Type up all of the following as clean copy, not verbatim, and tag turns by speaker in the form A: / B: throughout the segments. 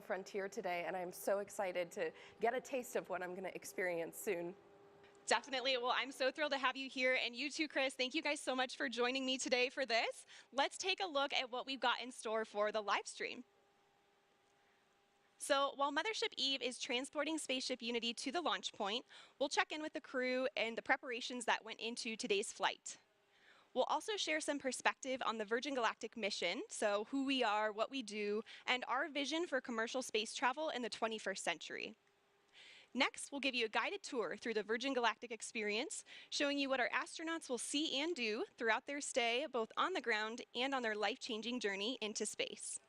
A: frontier today, and I'm so excited to get a taste of what I'm going to experience soon.
B: Definitely. Well, I'm so thrilled to have you here, and you too, Chris. Thank you guys so much for joining me today for this. Let's take a look at what we've got in store for the live stream. So while Mothership Eve is transporting Spaceship Unity to the launch point, we'll check in with the crew and the preparations that went into today's flight. We'll also share some perspective on the Virgin Galactic mission, so who we are, what we do, and our vision for commercial space travel in the 21st century. Next, we'll give you a guided tour through the Virgin Galactic experience, showing you what our astronauts will see and do throughout their stay, both on the ground and on their life-changing journey into space.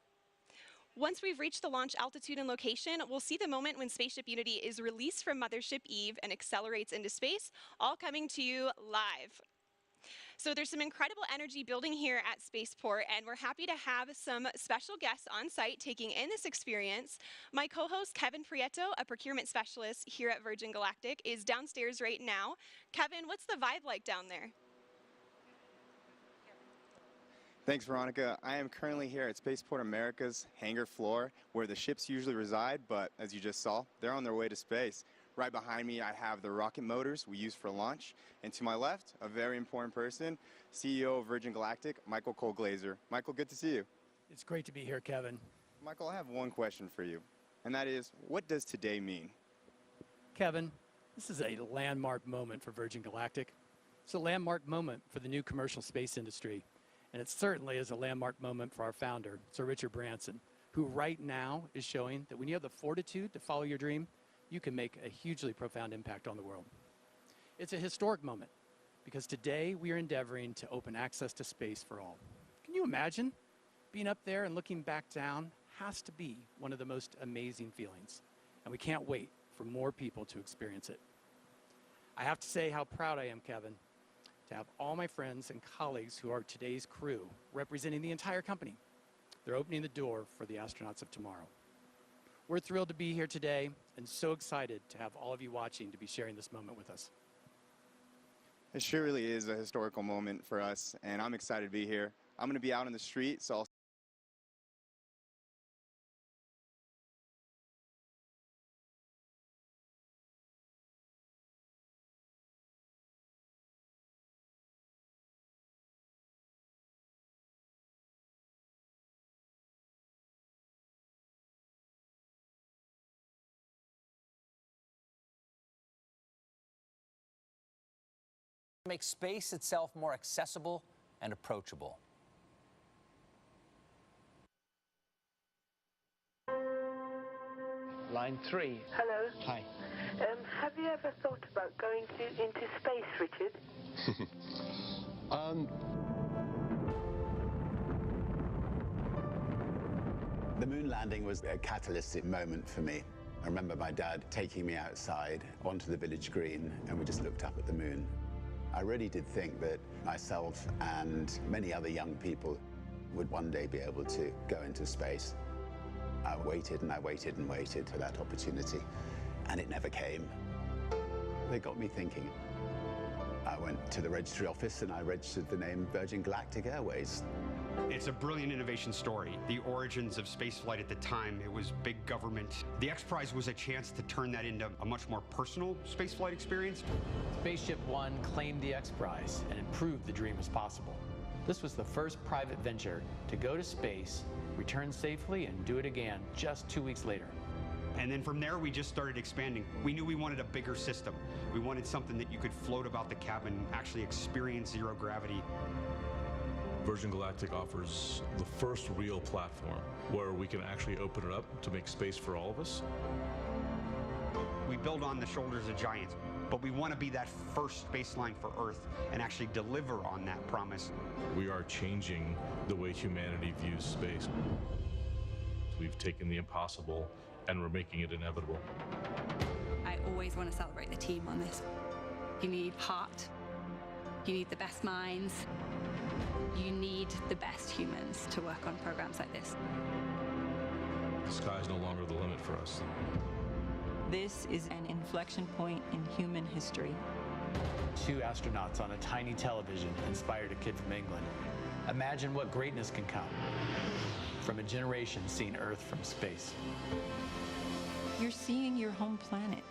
B: Once we've reached the launch altitude and location, we'll see the moment when Spaceship Unity is released from Mothership Eve and accelerates into space, all coming to you live. So there's some incredible energy building here at Spaceport, and we're happy to have some special guests on site taking in this experience. My co-host, Kevin Prieto, a procurement specialist here at Virgin Galactic, is downstairs right now. Kevin, what's the vibe like down there?
C: Thanks, Veronica. I am currently here at Spaceport America's hangar floor, where the ships usually reside, but as you just saw, they're on their way to space. Right behind me, I have the rocket motors we use for launch, and to my left, a very important person, CEO of Virgin Galactic, Michael Cole-Glazer. Michael, good to see you.
D: It's great to be here, Kevin.
C: Michael, I have one question for you, and that is, what does today mean?
D: Kevin, this is a landmark moment for Virgin Galactic. It's a landmark moment for the new commercial space industry. And it certainly is a landmark moment for our founder, Sir Richard Branson, who right now is showing that when you have the fortitude to follow your dream, you can make a hugely profound impact on the world. It's a historic moment because today we are endeavoring to open access to space for all. Can you imagine? Being up there and looking back down has to be one of the most amazing feelings, and we can't wait for more people to experience it. I have to say how proud I am, Kevin, to have all my friends and colleagues who are today's crew representing the entire company. They're opening the door for the astronauts of tomorrow. We're thrilled to be here today and so excited to have all of you watching to be sharing this moment with us.
C: It sure really is a historical moment for us, and I'm excited to be here. I'm going to be out in the street, so I'll
E: make space itself more accessible and approachable.
F: Line 3.
G: Hello.
F: Hi.
G: Have you ever thought about going into space, Richard?
H: The moon landing was a catalytic moment for me. I remember my dad taking me outside onto the village green, and we just looked up at the moon. I really did think that myself and many other young people would one day be able to go into space. I waited and I waited and waited for that opportunity, and it never came. They got me thinking. I went to the registry office and I registered the name Virgin Galactic Airways.
I: It's a brilliant innovation story. The origins of spaceflight at the time, it was big government. The X Prize was a chance to turn that into a much more personal spaceflight experience.
J: Spaceship One claimed the X Prize, and it proved the dream was possible. This was the first private venture to go to space, return safely, and do it again just 2 weeks later.
I: And then from there, we just started expanding. We knew we wanted a bigger system. We wanted something that you could float about the cabin, actually experience zero gravity.
K: Virgin Galactic offers the first real platform where we can actually open it up to make space for all of us.
I: We build on the shoulders of giants, but we want to be that first baseline for Earth and actually deliver on that promise.
K: We are changing the way humanity views space. We've taken the impossible and we're making it inevitable.
L: I always want to celebrate the team on this. You need heart, you need the best minds, you need the best humans to work on programs like this.
K: The sky's no longer the limit for us.
M: This is an inflection point in human history.
J: 2 astronauts on a tiny television inspired a kid from England. Imagine what greatness can come. from a generation seeing Earth from space.
M: You're seeing your home planet.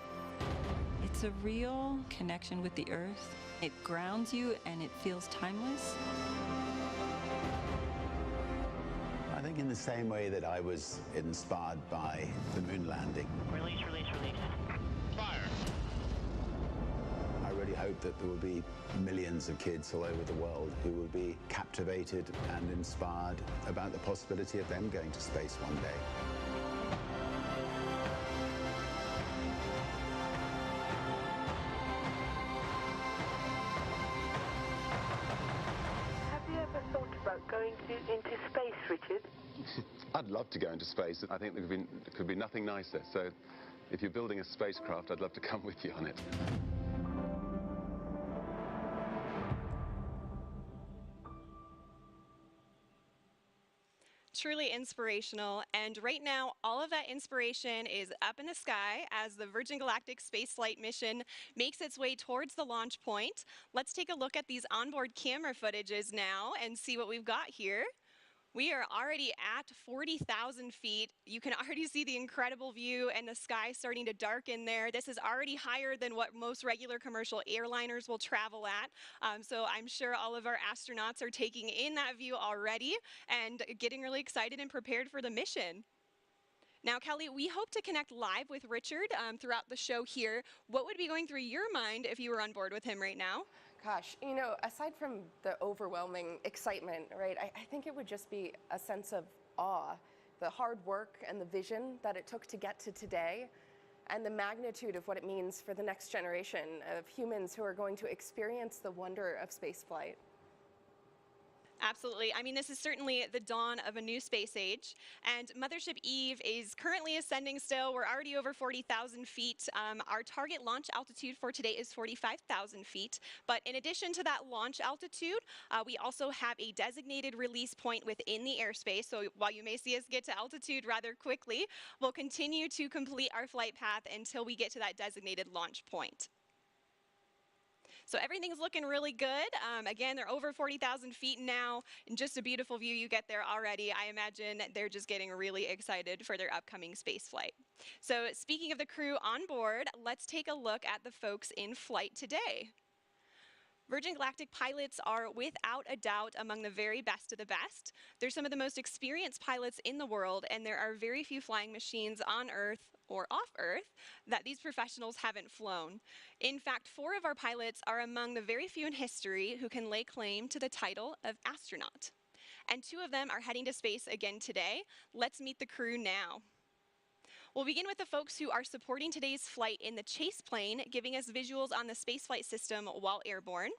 M: It's a real connection with the Earth. It grounds you and it feels timeless.
H: I think in the same way that I was inspired by the moon landing.
F: Release, release, release. Fire.
H: I really hope that there will be millions of kids all over the world who will be captivated and inspired about the possibility of them going to space one day.
G: Have you ever thought about going into space, Richard?
N: I'd love to go into space. I think there could be nothing nicer. So if you're building a spacecraft, I'd love to come with you on it.
B: Truly inspirational, and right now all of that inspiration is up in the sky as the Virgin Galactic spaceflight mission makes its way towards the launch point. Let's take a look at these onboard camera footages now and see what we've got here. We are already at 40,000 feet. You can already see the incredible view and the sky starting to darken there. This is already higher than what most regular commercial airliners will travel at. So I'm sure all of our astronauts are taking in that view already and getting really excited and prepared for the mission. Now, Kelly, we hope to connect live with Richard throughout the show here. What would be going through your mind if you were on board with him right now?
A: Gosh, you know, aside from the overwhelming excitement, right, I think it would just be a sense of awe, the hard work and the vision that it took to get to today, and the magnitude of what it means for the next generation of humans who are going to experience the wonder of spaceflight.
B: Absolutely. I mean, this is certainly the dawn of a new space age, and Mothership Eve is currently ascending still. We're already over 40,000 feet. Our target launch altitude for today is 45,000 feet, but in addition to that launch altitude, we also have a designated release point within the airspace. So while you may see us get to altitude rather quickly, we'll continue to complete our flight path until we get to that designated launch point. So everything's looking really good. Again, they're over 40,000 feet now, and just a beautiful view you get there already. I imagine they're just getting really excited for their upcoming space flight. So speaking of the crew on board, let's take a look at the folks in flight today. Virgin Galactic pilots are without a doubt among the very best of the best. They're some of the most experienced pilots in the world, and there are very few flying machines on Earth or off Earth that these professionals haven't flown. In fact, 4 of our pilots are among the very few in history who can lay claim to the title of astronaut. And 2 of them are heading to space again today. Let's meet the crew now. We'll begin with the folks who are supporting today's flight in the chase plane, giving us visuals on the spaceflight system while airborne.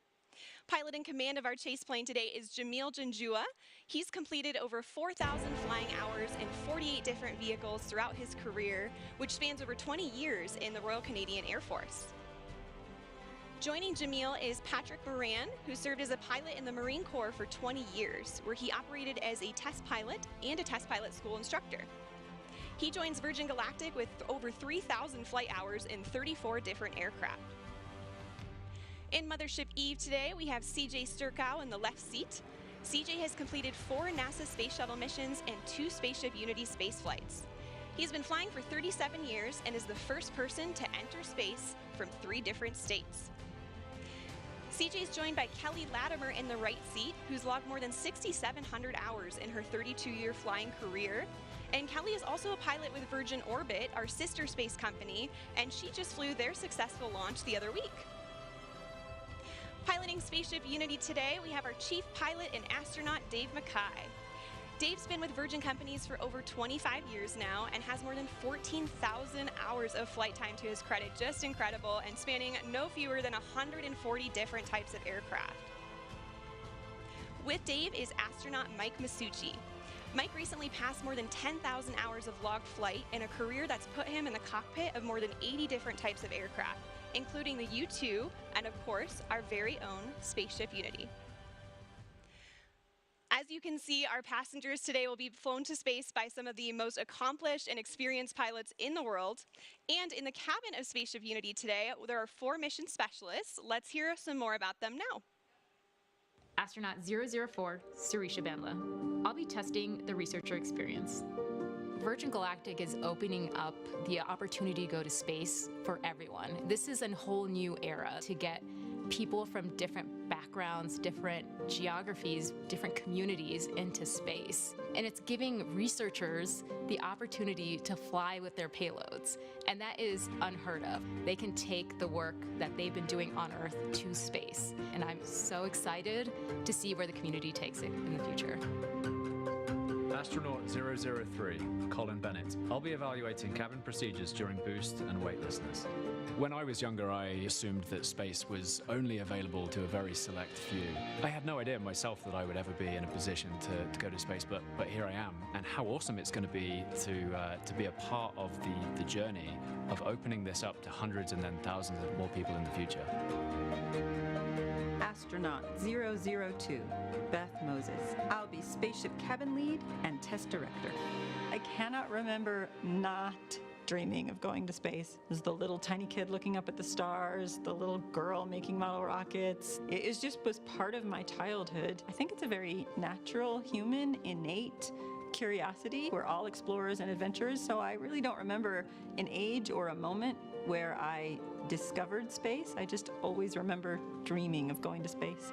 B: Pilot in command of our chase plane today is Jamil Janjua. He's completed over 4,000 flying hours in 48 different vehicles throughout his career, which spans over 20 years in the Royal Canadian Air Force. Joining Jamil is Patrick Moran, who served as a pilot in the Marine Corps for 20 years, where he operated as a test pilot and a test pilot school instructor. He joins Virgin Galactic with over 3,000 flight hours in 34 different aircraft. In Mothership Eve today, we have CJ Sturkow in the left seat. CJ has completed 4 NASA Space Shuttle missions and 2 Spaceship Unity space flights. He's been flying for 37 years and is the first person to enter space from 3 different states. CJ is joined by Kelly Latimer in the right seat, who's logged more than 6,700 hours in her 32-year flying career. And Kelly is also a pilot with Virgin Orbit, our sister space company, and she just flew their successful launch the other week. Piloting Spaceship Unity today, we have our chief pilot and astronaut, Dave Mackay. Dave's been with Virgin Companies for over 25 years now and has more than 14,000 hours of flight time to his credit. Just incredible, and spanning no fewer than 140 different types of aircraft. With Dave is astronaut Mike Masucci. Mike recently passed more than 10,000 hours of logged flight in a career that's put him in the cockpit of more than 80 different types of aircraft, including the U-2 and, of course, our very own Spaceship Unity. As you can see, our passengers today will be flown to space by some of the most accomplished and experienced pilots in the world. And in the cabin of Spaceship Unity today, there are 4 mission specialists. Let's hear some more about them now.
O: Astronaut 004, Sir Richard Branson. I'll be testing the researcher experience. Virgin Galactic is opening up the opportunity to go to space for everyone. This is a whole new era to get people from different backgrounds, different geographies, different communities into space. And it's giving researchers the opportunity to fly with their payloads. And that is unheard of. They can take the work that they've been doing on Earth to space. And I'm so excited to see where the community takes it in the future.
P: Astronaut 003, Colin Bennett. I'll be evaluating cabin procedures during boost and weightlessness. When I was younger, I assumed that space was only available to a very select few. I had no idea myself that I would ever be in a position to go to space, but here I am. And how awesome it's going to be be a part of the journey of opening this up to hundreds and then thousands of more people in the future.
M: Astronaut 002, Beth Moses. I'll be spaceship cabin lead and test director. I cannot remember not dreaming of going to space. There's the little tiny kid looking up at the stars, the little girl making model rockets. It was part of my childhood. I think it's a very natural, human, innate curiosity. We're all explorers and adventurers, so I really don't remember an age or a moment where I discovered space. I just always remember dreaming of going to space.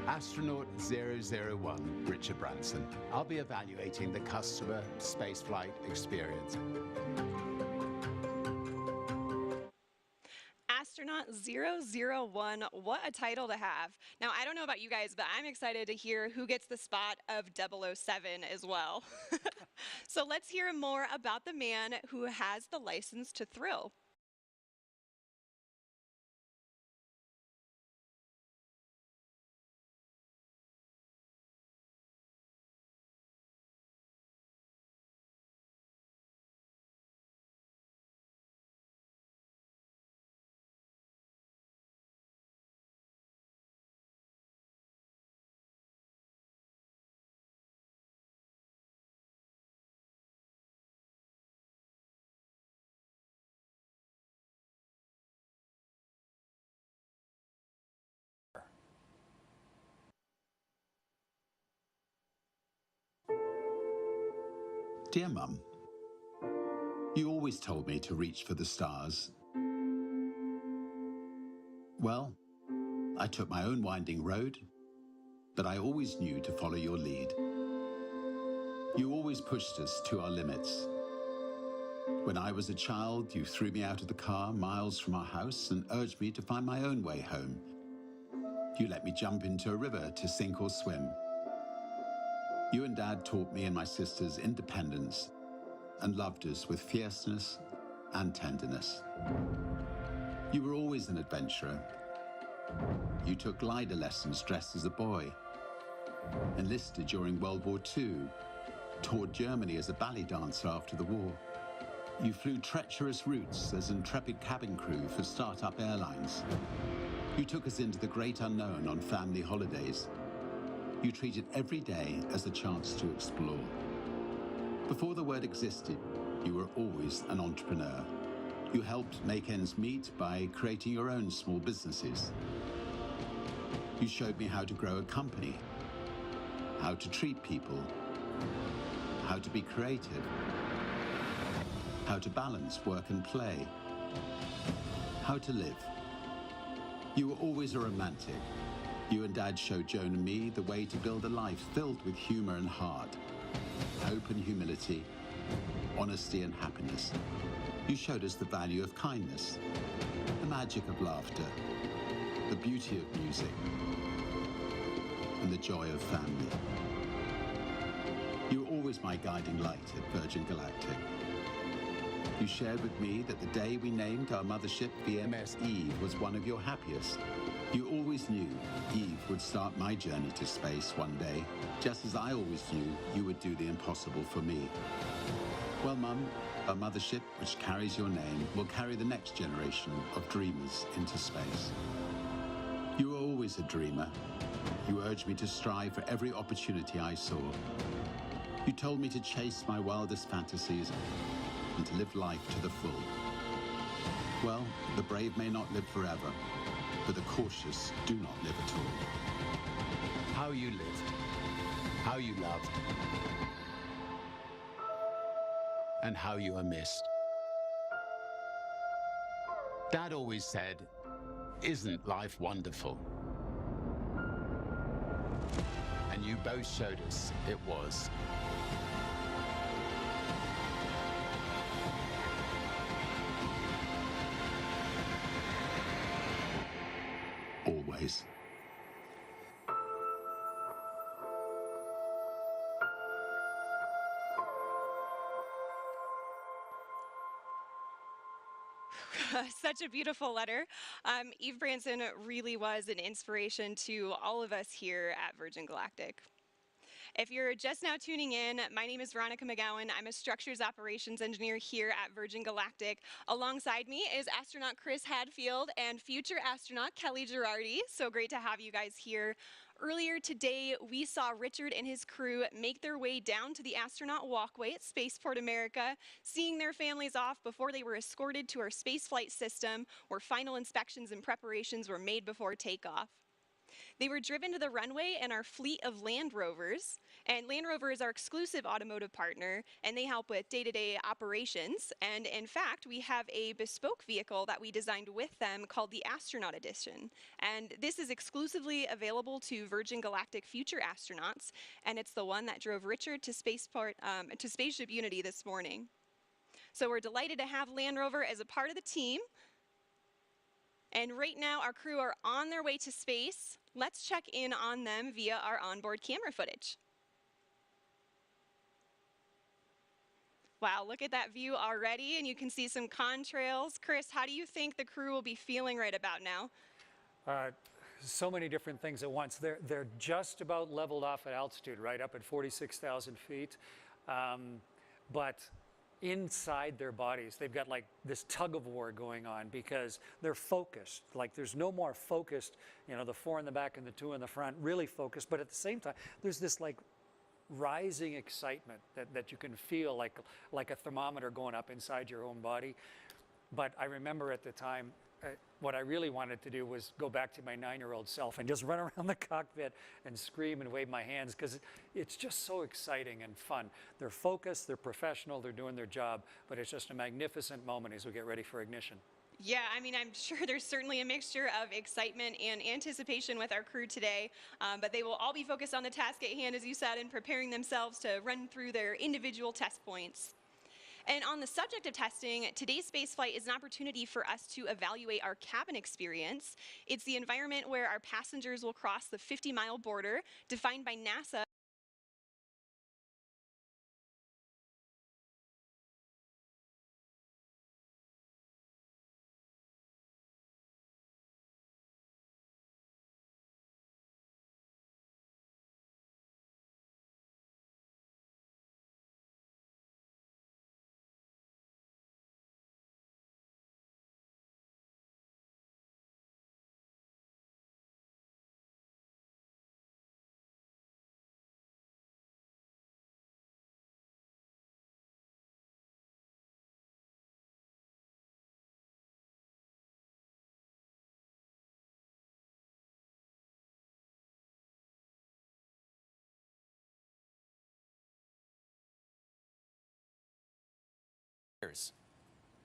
H: Astronaut 001, Richard Branson. I'll be evaluating the customer spaceflight experience.
B: Astronaut 001, what a title to have. Now, I don't know about you guys, but I'm excited to hear who gets the spot of 007 as well. So let's hear more about the man who has the license to thrill.
H: Dear Mum, you always told me to reach for the stars. Well, I took my own winding road, but I always knew to follow your lead. You always pushed us to our limits. When I was a child, you threw me out of the car miles from our house and urged me to find my own way home. You let me jump into a river to sink or swim. You and Dad taught me and my sisters independence and loved us with fierceness and tenderness. You were always an adventurer. You took glider lessons dressed as a boy, enlisted during World War II, toured Germany as a ballet dancer after the war. You flew treacherous routes as intrepid cabin crew for start-up airlines. You took us into the great unknown on family holidays. You treated every day as a chance to explore. Before the word existed, you were always an entrepreneur. You helped make ends meet by creating your own small businesses. You showed me how to grow a company, how to treat people, how to be creative, how to balance work and play, how to live. You were always a romantic. You and Dad showed Joan and me the way to build a life filled with humor and heart, hope and humility, honesty and happiness. You showed us the value of kindness, the magic of laughter, the beauty of music, and the joy of family. You were always my guiding light at Virgin Galactic. You shared with me that the day we named our mothership VMS Eve was one of your happiest. You always knew Eve would start my journey to space one day, just as I always knew you would do the impossible for me. Well, Mum, our mothership, which carries your name, will carry the next generation of dreamers into space. You were always a dreamer. You urged me to strive for every opportunity I saw. You told me to chase my wildest fantasies and to live life to the full. Well, the brave may not live forever, but the cautious do not live at all. How you lived, how you loved, and how you are missed. Dad always said, "Isn't life wonderful?" And you both showed us it was. Always.
B: Such a beautiful letter. Eve Branson really was an inspiration to all of us here at Virgin Galactic. If you're just now tuning in, my name is Veronica McGowan. I'm a structures operations engineer here at Virgin Galactic. Alongside me is astronaut Chris Hadfield and future astronaut Kelly Girardi. So great to have you guys here. Earlier today, we saw Richard and his crew make their way down to the astronaut walkway at Spaceport America, seeing their families off before they were escorted to our spaceflight system, where final inspections and preparations were made before takeoff. They were driven to the runway in our fleet of Land Rovers, and Land Rover is our exclusive automotive partner, and they help with day-to-day operations. And in fact, we have a bespoke vehicle that we designed with them called the Astronaut Edition. And this is exclusively available to Virgin Galactic future astronauts, and it's the one that drove Richard to Spaceport, to Spaceship Unity this morning. So we're delighted to have Land Rover as a part of the team. And right now, our crew are on their way to space. Let's check in on them via our onboard camera footage. Wow, look at that view already, and you can see some contrails. Chris, how do you think the crew will be feeling right about now?
Q: So many different things at once. They're just about leveled off at altitude, right up at 46,000 feet. But inside their bodies, they've got like this tug of war going on because they're focused. Like there's no more focused, you know, the 4 in the back and the 2 in the front, really focused. But at the same time, there's this like rising excitement that you can feel like a thermometer going up inside your own body. But I remember at the time, what I really wanted to do was go back to my 9-year-old self and just run around the cockpit and scream and wave my hands because it's just so exciting and fun. They're focused, they're professional, they're doing their job, but it's just a magnificent moment as we get ready for ignition.
B: Yeah, I mean, I'm sure there's certainly a mixture of excitement and anticipation with our crew today, but they will all be focused on the task at hand, as you said, and preparing themselves to run through their individual test points. And on the subject of testing, today's spaceflight is an opportunity for us to evaluate our cabin experience. It's the environment where our passengers will cross the 50-mile border defined by NASA.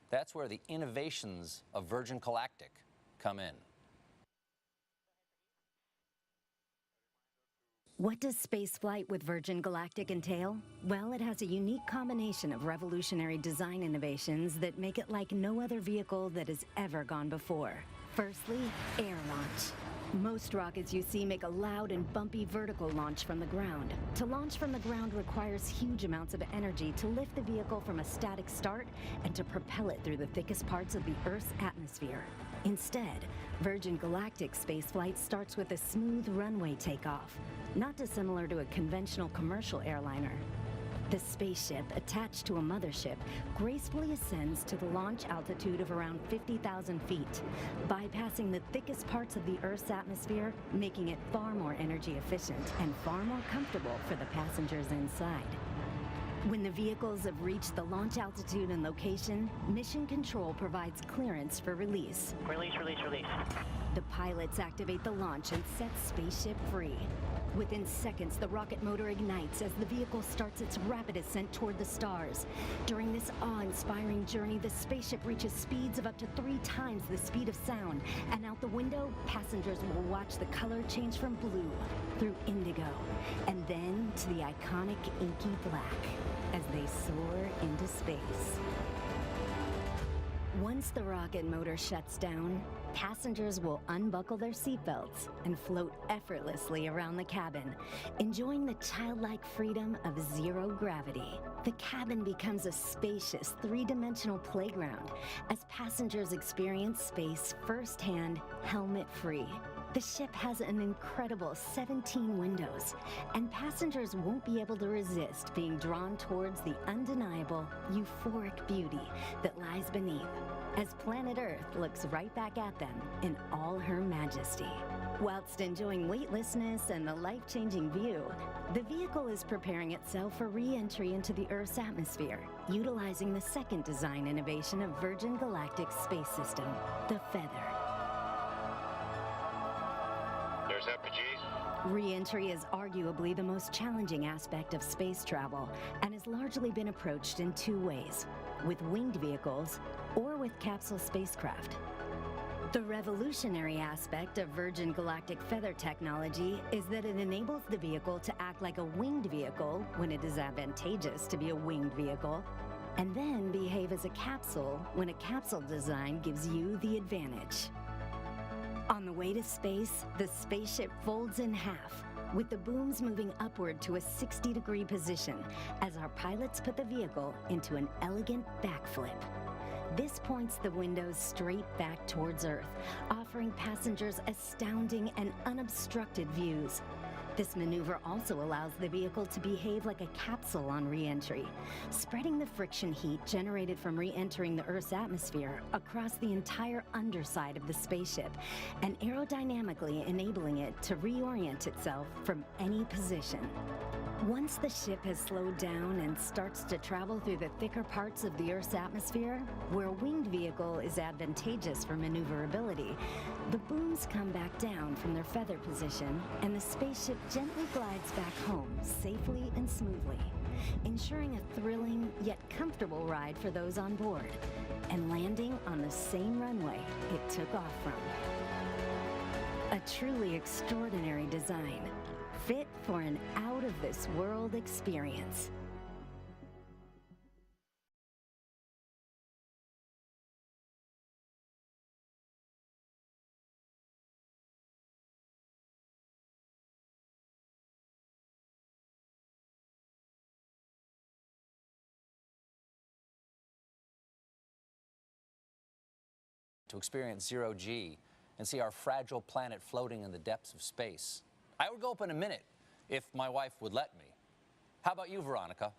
E: That's where the innovations of Virgin Galactic come in.
R: What does spaceflight with Virgin Galactic entail? Well, it has a unique combination of revolutionary design innovations that make it like no other vehicle that has ever gone before. Firstly, air launch. Most rockets you see make a loud and bumpy vertical launch from the ground. To launch from the ground requires huge amounts of energy to lift the vehicle from a static start and to propel it through the thickest parts of the Earth's atmosphere. Instead, Virgin Galactic spaceflight starts with a smooth runway takeoff, not dissimilar to a conventional commercial airliner. The spaceship, attached to a mothership, gracefully ascends to the launch altitude of around 50,000 feet, bypassing the thickest parts of the Earth's atmosphere, making it far more energy efficient and far more comfortable for the passengers inside. When the vehicles have reached the launch altitude and location, Mission Control provides clearance for release.
F: Release, release, release.
R: The pilots activate the launch and set Spaceship free. Within seconds, the rocket motor ignites as the vehicle starts its rapid ascent toward the stars. During this awe-inspiring journey, the spaceship reaches speeds of up to 3 times the speed of sound. And out the window, passengers will watch the color change from blue through indigo, and then to the iconic inky black as they soar into space. Once the rocket motor shuts down, passengers will unbuckle their seatbelts and float effortlessly around the cabin, enjoying the childlike freedom of zero gravity. The cabin becomes a spacious, 3-dimensional playground as passengers experience space firsthand, helmet-free. The ship has an incredible 17 windows, and passengers won't be able to resist being drawn towards the undeniable, euphoric beauty that lies beneath, as planet Earth looks right back at them in all her majesty. Whilst enjoying weightlessness and the life-changing view, the vehicle is preparing itself for re-entry into the Earth's atmosphere, utilizing the second design innovation of Virgin Galactic's space system, the Feather.
F: There's FPGs.
R: Re-entry is arguably the most challenging aspect of space travel and has largely been approached in 2 ways, with winged vehicles or with capsule spacecraft. The revolutionary aspect of Virgin Galactic Feather technology is that it enables the vehicle to act like a winged vehicle when it is advantageous to be a winged vehicle, and then behave as a capsule when a capsule design gives you the advantage. On the way to space, the spaceship folds in half, with the booms moving upward to a 60-degree position as our pilots put the vehicle into an elegant backflip. This points the windows straight back towards Earth, offering passengers astounding and unobstructed views. This maneuver also allows the vehicle to behave like a capsule on re-entry, spreading the friction heat generated from re-entering the Earth's atmosphere across the entire underside of the spaceship, and aerodynamically enabling it to reorient itself from any position. Once the ship has slowed down and starts to travel through the thicker parts of the Earth's atmosphere, where a winged vehicle is advantageous for maneuverability, the booms come back down from their feather position, and the spaceship gently glides back home safely and smoothly, ensuring a thrilling yet comfortable ride for those on board, and landing on the same runway it took off from. A truly extraordinary design, fit for an out-of-this-world experience.
E: To experience zero-G and see our fragile planet floating in the depths of space. I would go up in a minute if my wife would let me. How about you, Veronica?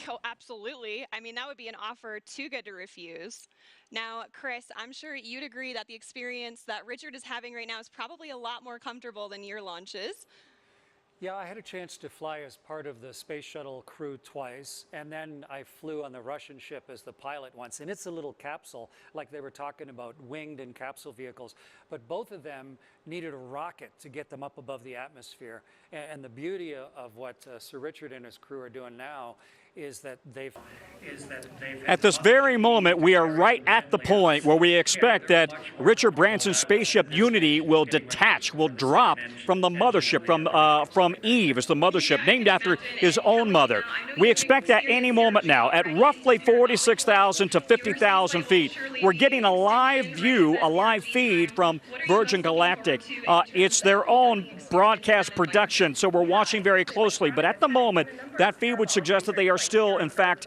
B: Oh, absolutely. I mean, that would be an offer too good to refuse. Now, Chris, I'm sure you'd agree that the experience that Richard is having right now is probably a lot more comfortable than your launches.
Q: Yeah, I had a chance to fly as part of the space shuttle crew twice, and then I flew on the Russian ship as the pilot once. And it's a little capsule, like they were talking about winged and capsule vehicles. But both of them needed a rocket to get them up above the atmosphere. And the beauty of what Sir Richard and his crew are doing now is that they've...
S: At this very moment, we are right at the point where we expect that Richard Branson's spaceship Unity will detach, will drop from the mothership, from Eve, as the mothership, named after his own mother. We expect that any moment now, at roughly 46,000 to 50,000 feet. We're getting a live view, a live feed from Virgin Galactic. It's their own broadcast production, so we're watching very closely. But at the moment, that feed would suggest that they are still, in fact,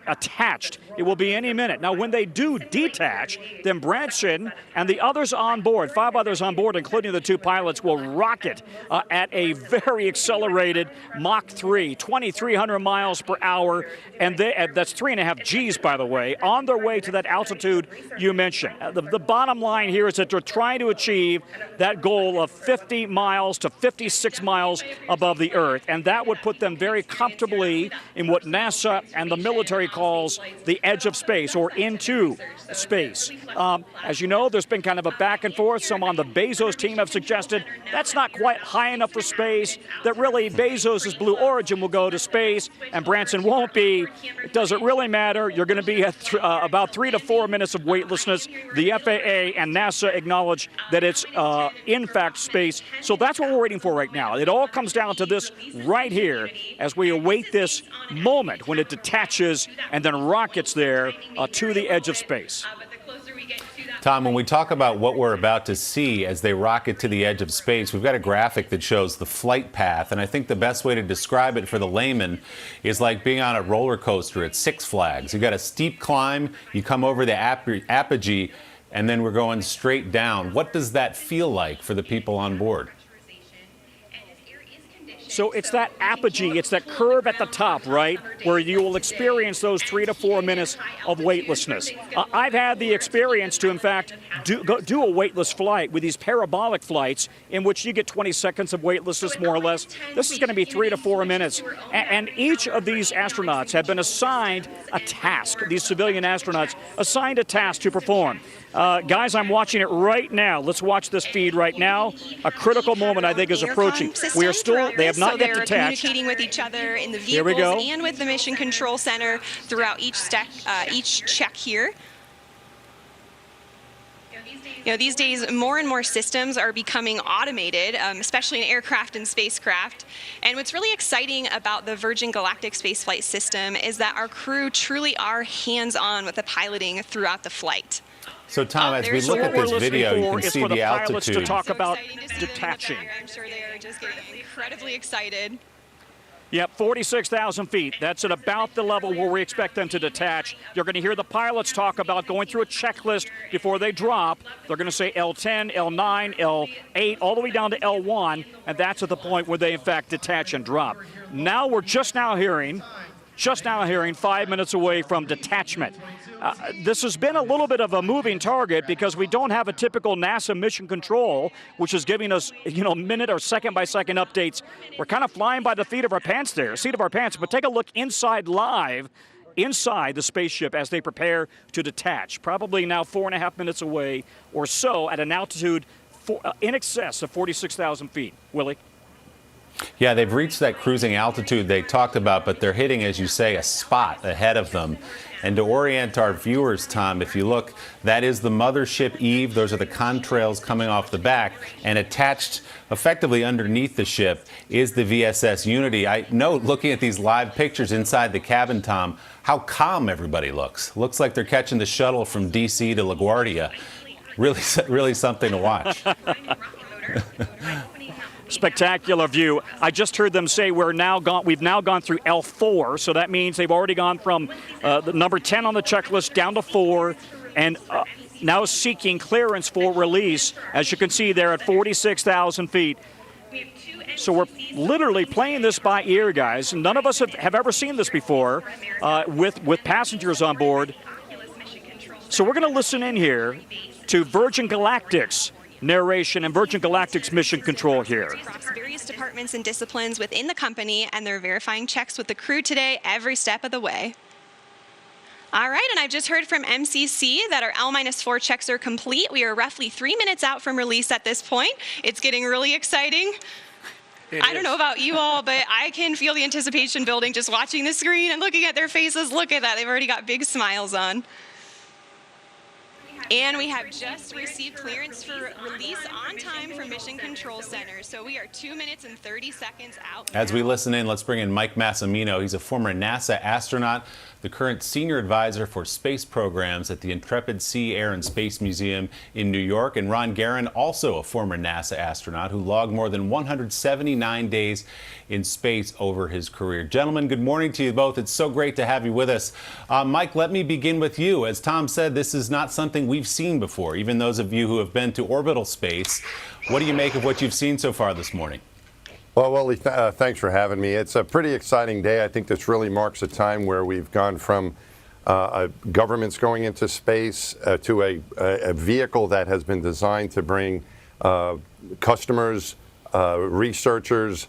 S: attached. It will be any minute. Now, when they do detach, then Branson and the others on board, 5 others on board, including the 2 pilots, will rocket at a very accelerated Mach 3, 2,300 miles per hour, and that's 3.5 Gs, by the way, on their way to that altitude you mentioned. The bottom line here is that they're trying to achieve that goal of 50 miles to 56 miles above the Earth, and that would put them very comfortably in what NASA and the military calls the edge of space, or into space. As you know, there's been kind of a back and forth. Some on the Bezos team have suggested that's not quite high enough for space, that really Bezos' Blue Origin will go to space and Branson won't be. It doesn't really matter. You're going to be at about 3 to 4 minutes of weightlessness. The FAA and NASA acknowledge that it's in fact space. So that's what we're waiting for right now. It all comes down to this right here as we await this moment when it detaches and then rockets there to the edge of space.
T: Tom, when we talk about what we're about to see as they rocket to the edge of space, we've got a graphic that shows the flight path, and I think the best way to describe it for the layman is like being on a roller coaster at Six Flags. You've got a steep climb, you come over the apogee, and then we're going straight down. What does that feel like for the people on board?
S: So it's that apogee, it's that curve at the top, right, where you will experience those 3 to 4 minutes of weightlessness. I've had the experience to, in fact, do a weightless flight with these parabolic flights in which you get 20 seconds of weightlessness, more or less. This is going to be 3 to 4 minutes. And each of these astronauts have been assigned a task, these civilian astronauts, assigned a task to perform. Guys, I'm watching it right now. Let's watch this feed right now. A critical moment, I think, is approaching. We are still, they have not yet detached.
B: They're communicating with each other in the vehicles and with the Mission Control Center throughout each check here. You know, these days, more and more systems are becoming automated, especially in aircraft and spacecraft. And what's really exciting about the Virgin Galactic spaceflight system is that our crew truly are hands-on with the piloting throughout the flight.
T: So, Tom, as we look at this video, you can see the altitude.
S: To talk about detaching.
B: I'm sure they are just getting incredibly excited.
S: Yep, 46,000 feet. That's at about the level where we expect them to detach. You're going to hear the pilots talk about going through a checklist before they drop. They're going to say L10, L9, L8, all the way down to L1, and that's at the point where they, in fact, detach and drop. Now we're just now hearing 5 minutes away from detachment. This has been a little bit of a moving target because we don't have a typical NASA mission control, which is giving us, minute or second-by-second updates. We're kind of flying by the seat of our pants there, but take a look inside the spaceship as they prepare to detach. Probably now 4.5 minutes away or so at an altitude in excess of 46,000 feet. Willie?
T: Yeah, they've reached that cruising altitude they talked about, but they're hitting, as you say, a spot ahead of them. And to orient our viewers, Tom, if you look, that is the mothership Eve. Those are the contrails coming off the back. And attached effectively underneath the ship is the VSS Unity. I note, looking at these live pictures inside the cabin, Tom, how calm everybody looks. Looks like they're catching the shuttle from D.C. to LaGuardia. Really something to watch.
S: Spectacular view. I just heard them say we've now gone through L4, so that means they've already gone from the number 10 on the checklist down to 4, and now seeking clearance for release, as you can see there at 46,000 feet. So we're literally playing this by ear, guys. None of us have ever seen this before with passengers on board. So we're going to listen in here to Virgin Galactic's narration and Virgin Galactic's mission control here.
B: Across various departments and disciplines within the company, and they're verifying checks with the crew today every step of the way. All right, and I've just heard from MCC that our L-4 checks are complete. We are roughly 3 minutes out from release at this point. It's getting really exciting. I don't know about you all, but I can feel the anticipation building just watching the screen and looking at their faces. Look at that, they've already got big smiles on. And we have just received clearance for release on time from Mission Control Center. So we are 2 minutes and 30 seconds out.
T: As we listen in, let's bring in Mike Massimino. He's a former NASA astronaut, the current senior advisor for space programs at the Intrepid Sea, Air, and Space Museum in New York. And Ron Guerin, also a former NASA astronaut who logged more than 179 days in space over his career. Gentlemen, good morning to you both. It's so great to have you with us. Mike, let me begin with you. As Tom said, this is not something we've seen before, even those of you who have been to orbital space. What do you make of what you've seen so far this morning?
B: Well, Willie, thanks for having me. It's a pretty exciting day. I think this really marks a time where we've gone from governments going into space to a vehicle that has been designed to bring customers, researchers,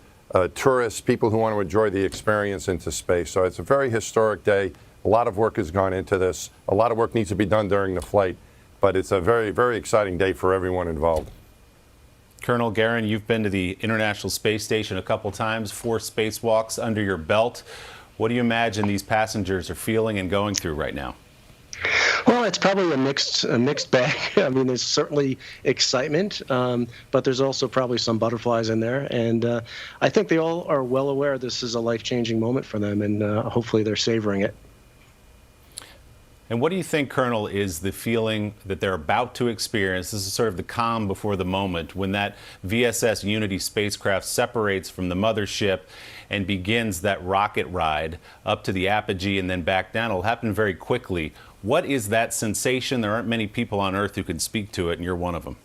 B: tourists, people who want to enjoy the experience into space. So it's a very historic day. A lot of work has gone into this. A lot of work needs to be done during the flight, but it's a very, very exciting day for everyone involved.
T: Colonel Guerin, you've been to the International Space Station a couple times, 4 spacewalks under your belt. What do you imagine these passengers are feeling and going through right now?
S: Well, it's probably a mixed bag. I mean, there's certainly excitement, but there's also probably some butterflies in there. And I think they all are well aware this is a life-changing moment for them, and hopefully they're savoring it.
T: And what do you think, Colonel, is the feeling that they're about to experience? This is sort of the calm before the moment when that VSS Unity spacecraft separates from the mothership and begins that rocket ride up to the apogee and then back down. It'll happen very quickly. What is that sensation? There aren't many people on Earth who can speak to it, and you're one of them.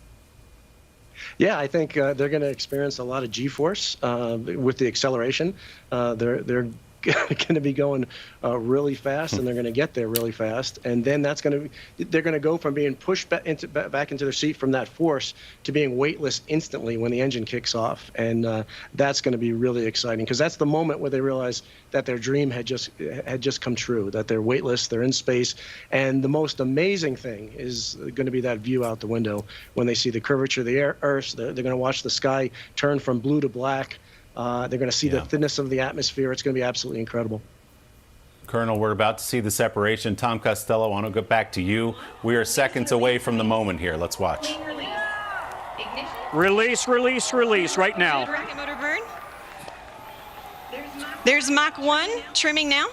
S: Yeah, I think they're going to experience a lot of G-force with the acceleration. They're going to be going really fast, and they're going to get there really fast, and then they're going to go from being pushed back into their seat from that force to being weightless instantly when the engine kicks off, and that's going to be really exciting because that's the moment where they realize that their dream had just come true, that they're weightless, they're in space, and the most amazing thing is going to be that view out the window when they see the curvature of the Earth. They're going to watch the sky turn from blue to black. They're going to see the thinness of the atmosphere. It's going to be absolutely incredible.
T: Colonel, we're about to see the separation. Tom Costello, I want to go back to you. We are seconds away from the moment here. Let's watch.
S: Release, release, release right now.
B: Rocket motor burn. There's Mach 1 trimming now.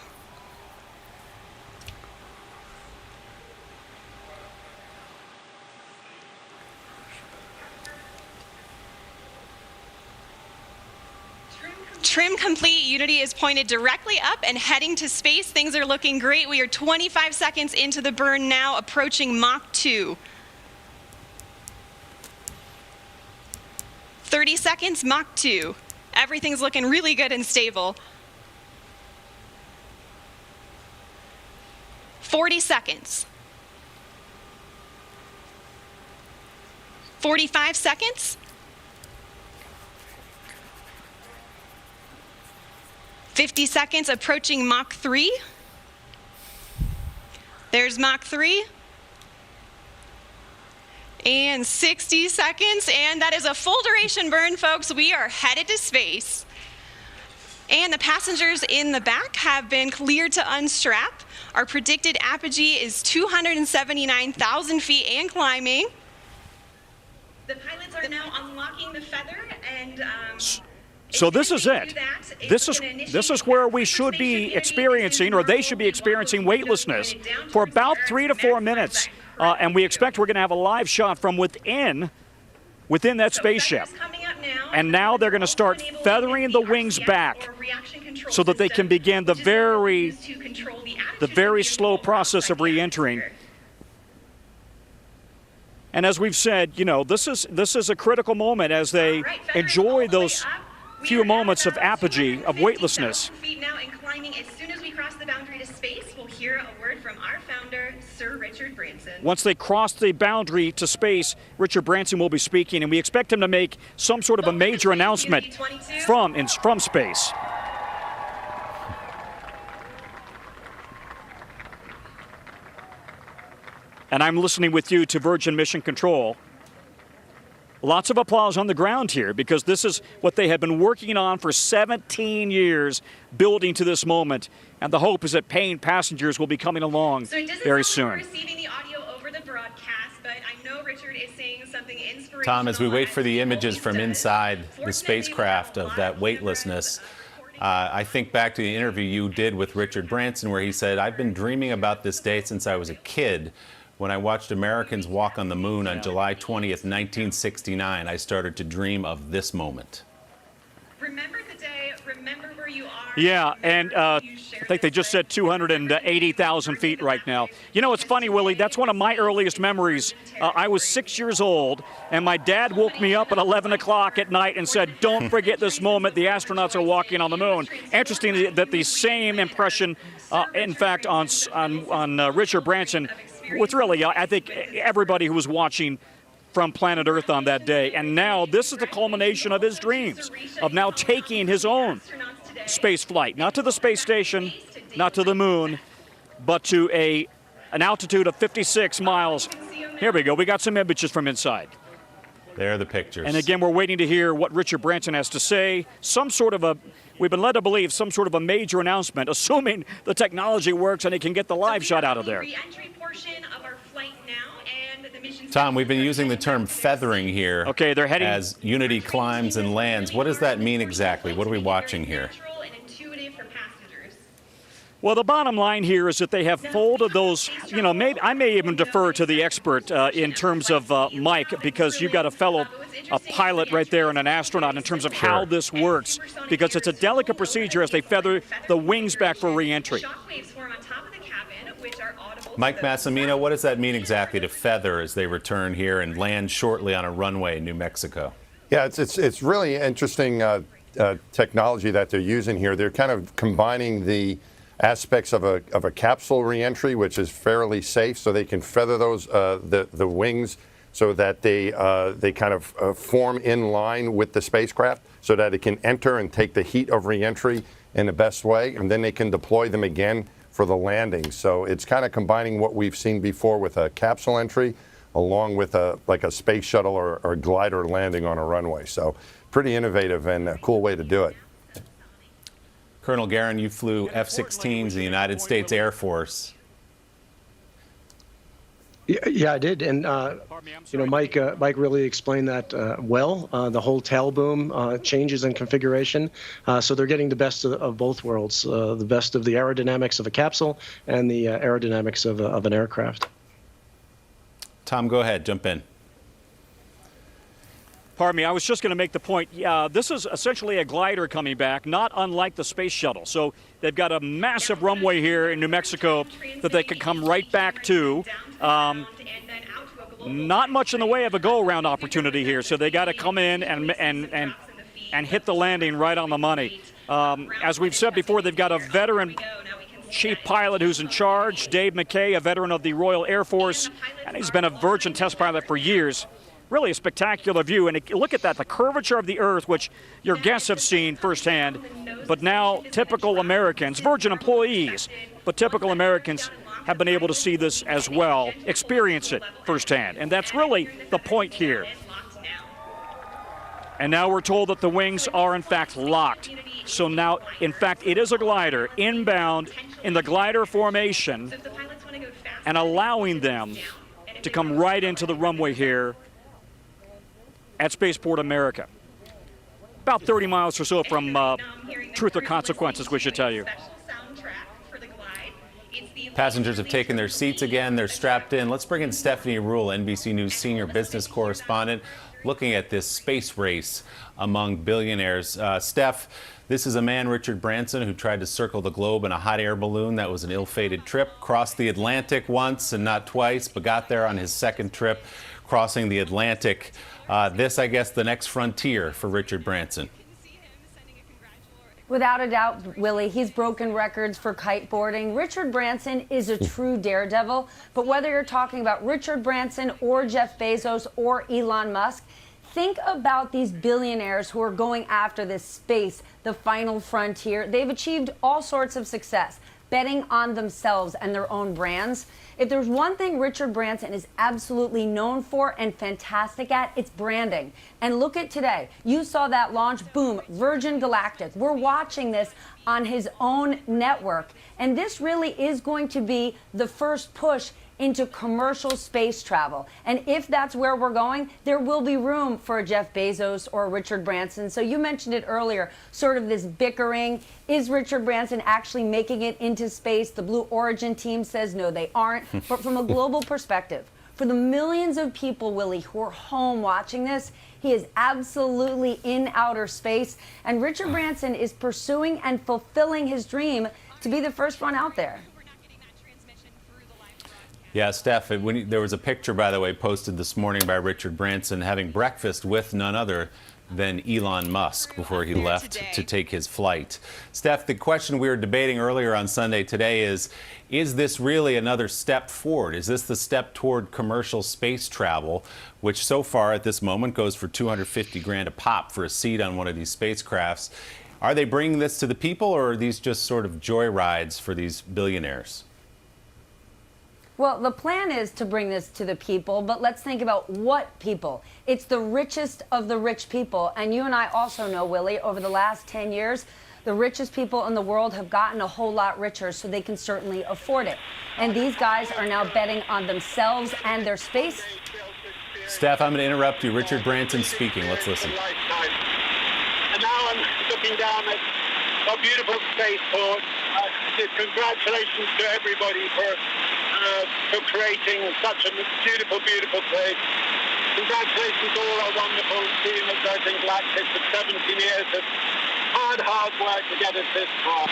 B: Trim complete. Unity is pointed directly up and heading to space. Things are looking great. We are 25 seconds into the burn now, approaching Mach 2. 30 seconds, Mach 2. Everything's looking really good and stable. 40 seconds. 45 seconds. 50 seconds, approaching Mach 3. There's Mach 3. And 60 seconds, and that is a full duration burn, folks. We are headed to space. And the passengers in the back have been cleared to unstrap. Our predicted apogee is 279,000 feet and climbing. The pilots are now unlocking the feather and
S: So this is it. This is where we should be experiencing, or they should be experiencing, weightlessness for about 3 to 4 minutes. And we expect we're going to have a live shot from within that spaceship. And now they're going to start feathering the wings back so that they can begin the very slow process of re-entering. And as we've said, you know, this is a critical moment as they enjoy those few moments of apogee, of weightlessness.
B: Now and climbing. As soon as we cross the boundary to space, we'll hear a word from our founder, Sir Richard Branson.
S: Once they cross the boundary to space, Richard Branson will be speaking, and we expect him to make some sort of a major announcement from space. And I'm listening with you to Virgin Mission Control. Lots of applause on the ground here because this is what they have been working on for 17 years, building to this moment. And the hope is that paying passengers will be coming along very soon.
B: Receiving the audio over the broadcast, but I know Richard is saying something inspirational.
T: Tom, as we wait for the images from inside the spacecraft of that weightlessness, I think back to the interview you did with Richard Branson where he said, I've been dreaming about this day since I was a kid. When I watched Americans walk on the moon on July 20th, 1969, I started to dream of this moment.
B: Remember the day, remember where you are.
S: Yeah, and I think they just said 280,000 feet right now. You know, it's funny, Willie, that's one of my earliest memories. I was 6 years old, and my dad woke me up at 11 o'clock at night and said, don't forget this moment, the astronauts are walking on the moon. Interesting that the same impression, in fact, on Richard Branson, was really, I think, everybody who was watching from planet Earth on that day. And now this is the culmination of his dreams, of now taking his own space flight, not to the space station, not to the moon, but to an altitude of 56 miles. Here we go. We got some images from inside.
T: There are the pictures.
S: And again, we're waiting to hear what Richard Branson has to say. Some sort of we've been led to believe some sort of a major announcement, assuming the technology works and he can get the live shot out of there.
T: Tom, we've been using the term feathering here.
S: Okay, they're heading
T: as Unity climbs and lands. What does that mean exactly? What are we watching here?
S: Well, the bottom line here is that they have folded those, you know, I may even defer to the expert in terms of Mike, because you've got a pilot right there and an astronaut in terms of how this works, because it's a delicate procedure as they feather the wings back for re-entry.
T: Mike Massimino, what does that mean exactly to feather as they return here and land shortly on a runway in New Mexico?
U: Yeah, it's really interesting technology that they're using here. They're kind of combining the aspects of a capsule reentry, which is fairly safe, so they can feather those the wings so that they kind of form in line with the spacecraft, so that it can enter and take the heat of reentry in the best way, and then they can deploy them again for the landing. So it's kind of combining what we've seen before with a capsule entry, along with like a space shuttle or glider landing on a runway. So pretty innovative and a cool way to do it.
T: Colonel Guerin, you flew F-16s in the United States Air Force.
V: Yeah, I did, and you know, Mike really explained that well. The whole tail boom changes in configuration, so they're getting the best of both worlds, the best of the aerodynamics of a capsule and the aerodynamics of an aircraft.
T: Tom, go ahead, jump in.
S: Pardon me, I was just going to make the point. This is essentially a glider coming back, not unlike the space shuttle. So they've got a massive runway here in New Mexico that they can come right back to. Not much in the way of a go-around opportunity here, so they got to come in and hit the landing right on the money. As we've said before, they've got a veteran chief pilot who's in charge, Dave McKay, a veteran of the Royal Air Force, and he's been a Virgin test pilot for years. Really a spectacular view, and look at that, the curvature of the Earth, which your guests have seen firsthand, but now typical Americans, Virgin employees, but typical Americans have been able to see this as well, experience it firsthand, and that's really the point here. And now we're told that the wings are in fact locked. So now, in fact, it is a glider inbound in the glider formation and allowing them to come right into the runway here at Spaceport America. About 30 miles or so from Truth or Consequences, we should tell you.
T: Passengers have taken their seats again. They're strapped in. Let's bring in Stephanie Rule, NBC News senior business correspondent, looking at this space race among billionaires. Steph, this is a man, Richard Branson, who tried to circle the globe in a hot air balloon. That was an ill-fated trip. Crossed the Atlantic once and not twice, but got there on his second trip, crossing the Atlantic. This, I guess, the next frontier for Richard Branson.
W: Without a doubt, Willie, he's broken records for kiteboarding. Richard Branson is a true daredevil. But whether you're talking about Richard Branson or Jeff Bezos or Elon Musk, think about these billionaires who are going after this space, the final frontier. They've achieved all sorts of success, betting on themselves and their own brands. If there's one thing Richard Branson is absolutely known for and fantastic at, it's branding. And look at today. You saw that launch, boom, Virgin Galactic. We're watching this on his own network. And this really is going to be the first push into commercial space travel. And if that's where we're going, there will be room for a Jeff Bezos or a Richard Branson. So you mentioned it earlier, sort of this bickering. Is Richard Branson actually making it into space? The Blue Origin team says no, they aren't. But from a global perspective, for the millions of people, Willie, who are home watching this, he is absolutely in outer space. And Richard Branson is pursuing and fulfilling his dream to be the first one out there.
T: Yeah, Steph, there was a picture, by the way, posted this morning by Richard Branson having breakfast with none other than Elon Musk before he left to take his flight. Steph, the question we were debating earlier on Sunday today is this really another step forward? Is this the step toward commercial space travel, which so far at this moment goes for $250,000 a pop for a seat on one of these spacecrafts? Are they bringing this to the people, or are these just sort of joyrides for these billionaires?
W: Well, the plan is to bring this to the people, but let's think about what people. It's the richest of the rich people. And you and I also know, Willie, over the last 10 years, the richest people in the world have gotten a whole lot richer, so they can certainly afford it. And these guys are now betting on themselves and their space.
T: Steph, I'm going to interrupt you. Richard Branson speaking. Let's listen.
C: And now I'm looking down at a beautiful spaceport. Congratulations to everybody for creating such a beautiful, beautiful place. Congratulations to all our wonderful team at Virgin Galactic for 17 years of hard work to get us this far.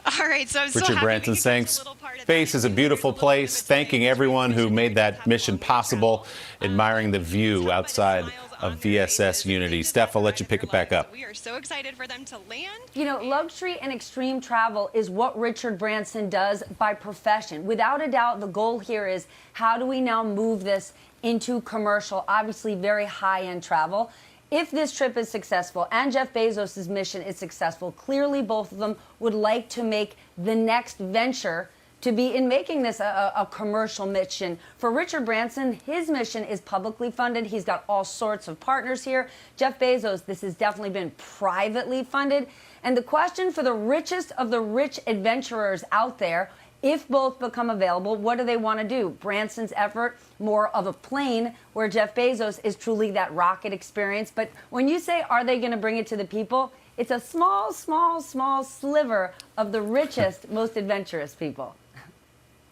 B: All right, so I'm so
T: Richard
B: happy
T: Branson saying space is a beautiful place, thanking everyone who made that mission possible, admiring the view outside of VSS Unity. Steph, I'll let you pick it back up.
B: We are so excited for them to land.
W: You know, luxury and extreme travel is what Richard Branson does by profession. Without a doubt, the goal here is how do we now move this into commercial, obviously very high-end travel. If this trip is successful and Jeff Bezos' mission is successful, clearly both of them would like to make the next venture to be in making this a commercial mission. For Richard Branson, his mission is publicly funded. He's got all sorts of partners here. Jeff Bezos, this has definitely been privately funded. And the question for the richest of the rich adventurers out there, if both become available, what do they want to do? Branson's effort, more of a plane, where Jeff Bezos is truly that rocket experience. But when you say, are they going to bring it to the people? It's a small, small, small sliver of the richest, most adventurous people.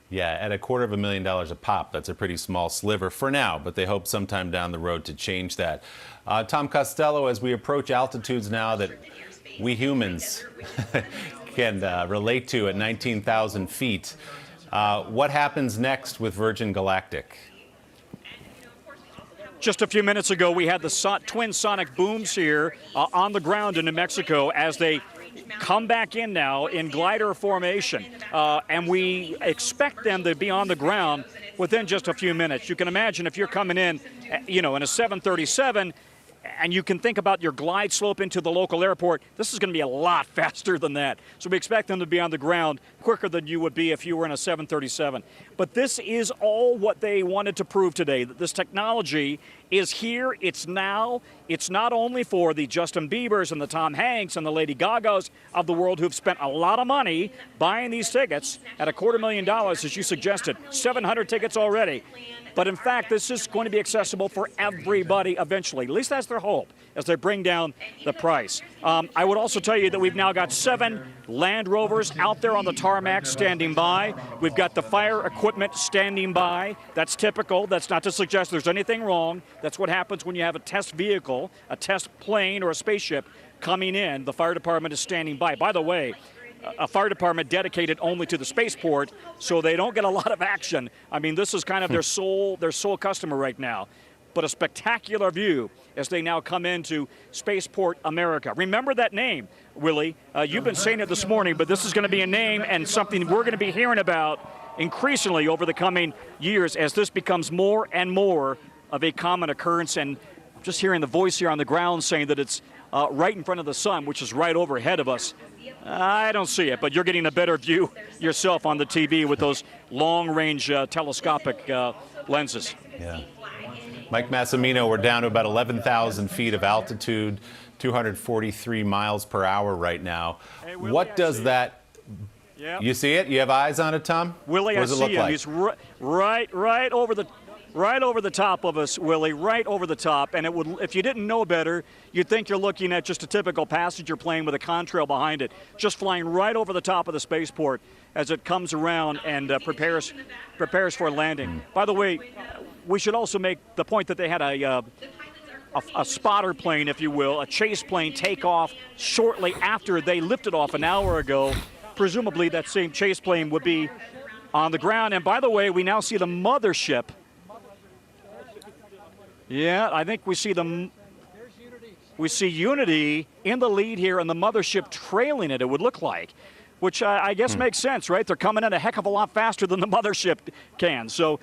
T: Yeah, at $250,000 a pop, that's a pretty small sliver for now, but they hope sometime down the road to change that. Tom Costello, as we approach altitudes now that we humans can relate to at 19,000 feet, what happens next with Virgin Galactic?
S: Just a few minutes ago, we had the twin sonic booms here on the ground in New Mexico as they come back in now in glider formation, and we expect them to be on the ground within just a few minutes. You can imagine if you're coming in, in a 737, and you can think about your glide slope into the local airport, this is going to be a lot faster than that. So we expect them to be on the ground quicker than you would be if you were in a 737. But this is all what they wanted to prove today, that this technology is here, it's now. It's not only for the Justin Biebers and the Tom Hanks and the Lady Gagas of the world who've spent a lot of money buying these tickets at $250,000, as you suggested, 700 tickets already. But in fact, this is going to be accessible for everybody eventually. At least that's their hope as they bring down the price. I would also tell you that we've now got 7 Land Rovers out there on the tarmac standing by. We've got the fire equipment standing by. That's typical. That's not to suggest there's anything wrong. That's what happens when you have a test vehicle, a test plane, or a spaceship coming in. The fire department is standing by. By the way, a fire department dedicated only to the spaceport, so they don't get a lot of action. I mean, this is kind of their sole customer right now. But a spectacular view as they now come into Spaceport America. Remember that name, Willie. You've been saying it this morning, but this is going to be a name and something we're going to be hearing about increasingly over the coming years as this becomes more and more of a common occurrence. And just hearing the voice here on the ground saying that it's right in front of the sun, which is right overhead of us. I don't see it, but you're getting a better view yourself on the TV with those long-range telescopic lenses.
T: Yeah. Mike Massimino, we're down to about 11,000 feet of altitude, 243 miles per hour right now.
S: Hey, Willie,
T: what does that...
S: Yep.
T: You see it? You have eyes on it, Tom?
S: Willie,
T: what does
S: I
T: it
S: see
T: look
S: him.
T: like?
S: He's right over the top of us, Willie, right over the top. And it would, if you didn't know better, you'd think you're looking at just a typical passenger plane with a contrail behind it, just flying right over the top of the spaceport as it comes around and prepares for landing. By the way, we should also make the point that they had a spotter plane, if you will, a chase plane take off shortly after they lifted off an hour ago. Presumably that same chase plane would be on the ground. And by the way, we now see the mothership. Yeah, I think we see Unity in the lead here and the mothership trailing it would look like, which I guess makes sense, right? They're coming in a heck of a lot faster than the mothership can. So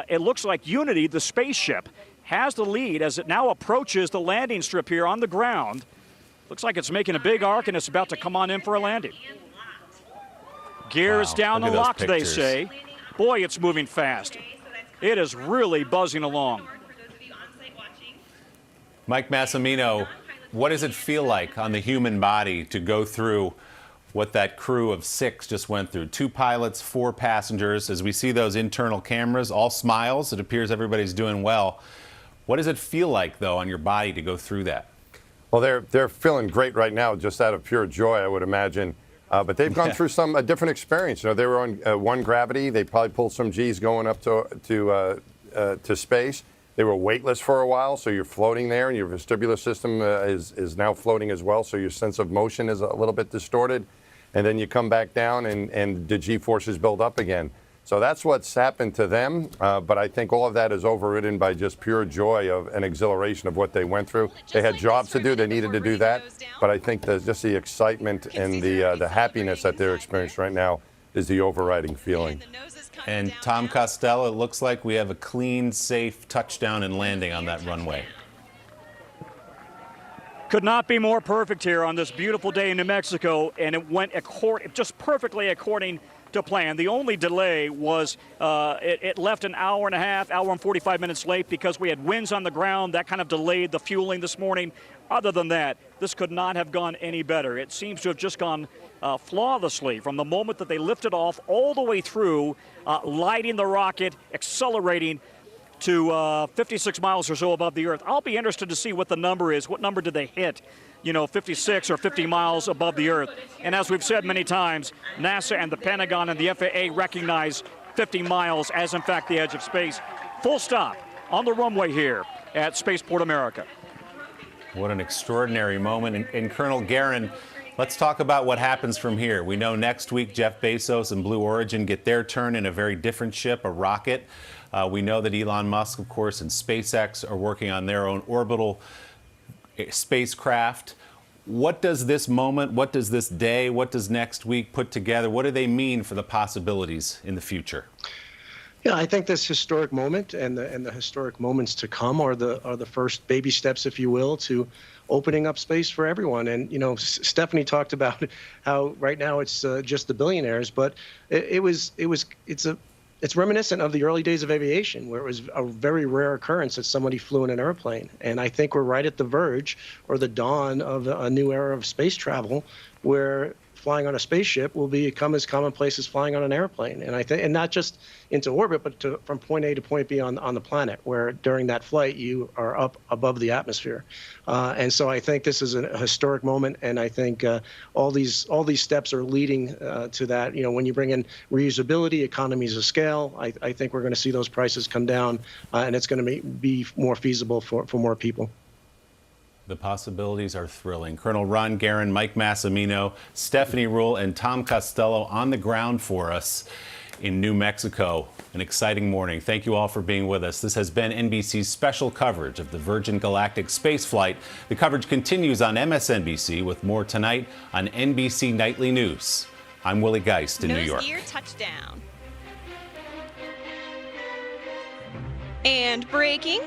S: it looks like Unity, the spaceship, has the lead as it now approaches the landing strip here on the ground. Looks like it's making a big arc and it's about to come on in for a landing. Gear is down and locked, they say. Boy, it's moving fast. It is really buzzing along.
T: Mike Massimino, what does it feel like on the human body to go through what that crew of 6 just went through? 2 pilots, 4 passengers. As we see those internal cameras, all smiles. It appears everybody's doing well. What does it feel like, though, on your body to go through that?
U: Well, they're feeling great right now, just out of pure joy, I would imagine. But they've gone through a different experience. You know, they were on 1 gravity. They probably pulled some G's going up to space. They were weightless for a while, so you're floating there, and your vestibular system is now floating as well, so your sense of motion is a little bit distorted. And then you come back down, and the G-forces build up again. So that's what's happened to them, but I think all of that is overridden by just pure joy of and exhilaration of what they went through. They had jobs to do, they needed to do that, but I think just the excitement and the happiness that they're experiencing right now is the overriding feeling.
T: And Tom Costello, it looks like we have a clean, safe touchdown and landing on that runway.
S: Could not be more perfect here on this beautiful day in New Mexico, and it went just perfectly according to plan. The only delay was it left an hour and a half, hour and 45 minutes late because we had winds on the ground. That kind of delayed the fueling this morning. Other than that, this could not have gone any better. It seems to have just gone flawlessly from the moment that they lifted off all the way through, lighting the rocket, accelerating to 56 miles or so above the Earth. I'll be interested to see what the number is. What number did they hit? 56 or 50 miles above the Earth. And as we've said many times, NASA and the Pentagon and the FAA recognize 50 miles as, in fact, the edge of space. Full stop on the runway here at Spaceport America.
T: What an extraordinary moment. And Colonel Guerin, let's talk about what happens from here. We know next week Jeff Bezos and Blue Origin get their turn in a very different ship, a rocket. We know that Elon Musk, of course, and SpaceX are working on their own orbital spacecraft. What does this moment, what does this day, what does next week put together? What do they mean for the possibilities in the future?
V: Yeah, I think this historic moment and the historic moments to come are the first baby steps, if you will, to opening up space for everyone. And Stephanie talked about how right now it's just the billionaires, but it's reminiscent of the early days of aviation, where it was a very rare occurrence that somebody flew in an airplane. And I think we're right at the verge or the dawn of a new era of space travel, where flying on a spaceship will become as commonplace as flying on an airplane. And I think, and not just into orbit, but from point A to point B on the planet, where during that flight you are up above the atmosphere. And so I think this is a historic moment, and I think all these steps are leading to that. When you bring in reusability, economies of scale, I think we're going to see those prices come down, and it's going to be more feasible for more people.
T: The possibilities are thrilling. Colonel Ron Guerin, Mike Massimino, Stephanie Rule, and Tom Costello on the ground for us in New Mexico. An exciting morning. Thank you all for being with us. This has been NBC's special coverage of the Virgin Galactic spaceflight. The coverage continues on MSNBC with more tonight on NBC Nightly News. I'm Willie Geist in New York.
B: Nose gear touchdown. And breaking.